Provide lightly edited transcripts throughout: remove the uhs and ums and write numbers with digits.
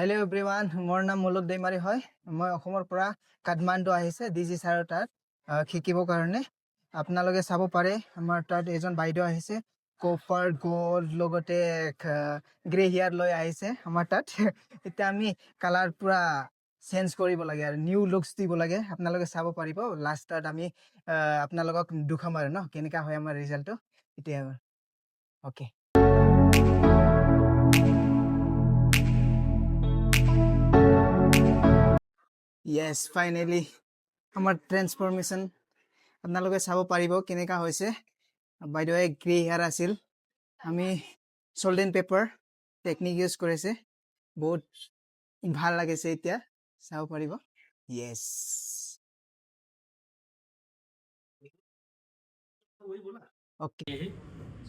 Hello' everyone, মোৰ নাম মুলুক দৈমাৰী হয়। মই অসমৰ পৰা কাঠমাণ্ডু আহিছে ডিজি ছাৰৰ তাত শিকিবৰ কাৰণে। আপোনালোকে চাব পাৰে আমাৰ তাত এজন বাইদেউ আহিছে, কপাৰ গ'ল্ড লগতে গ্ৰে হেয়াৰ লৈ আহিছে আমাৰ তাত। এতিয়া আমি কালাৰ পুৰা চেঞ্জ কৰিব লাগে আৰু নিউ লুকছ দিব লাগে। আপোনালোকে চাব পাৰিব লাষ্টত আমি আপোনালোকক দেখুৱাম আৰু কেনেকুৱা হয় আমাৰ ৰিজাল্টটো এতিয়া। অ'কে। য়েছ, ফাইনেলি আমাৰ ট্ৰেন্সফৰ্মেশ্যন আপোনালোকে চাব পাৰিব কেনেকুৱা হৈছে। বাইদেৱে গ্ৰে হেয়াৰ আছিল, আমি salt and pepper technique use কৰিছে, বহুত ভাল লাগিছে। এতিয়া চাব পাৰিব। Yes, okay.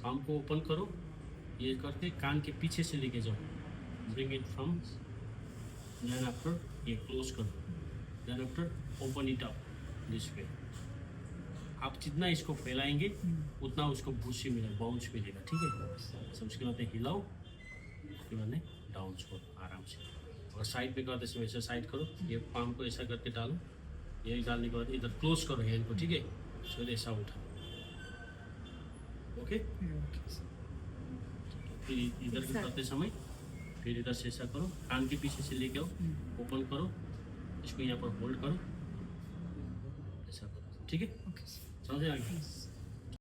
आर्म को ओपन करो, ये करके कान के पीछे से लेके जाओ, bring it from, then after ये क्लोज करो, then after open it up this way. आप जितना इसको फैलाएंगे उतना उसको बूस्ट मिलेगा, बाउंस मिलेगा, ठीक है। सब उसके बाद हिलाओ, उसके बाद डाउन छोड़ो आराम से। और साइड पे करते समय ऐसा साइड करो, ये पाम को ऐसा करके डालो, ये डालने के बाद इधर क्लोज करो हैंड को, ठीक है। फिर ऐसा उठा, ओके। फिर इधर भी करते समय फिर इधर से ऐसा करो, कान के पीछे से लेके आओ, ओपन करो, इसको यहाँ पर होल्ड करो, ऐसा करो, ठीक है। समझ आ गया?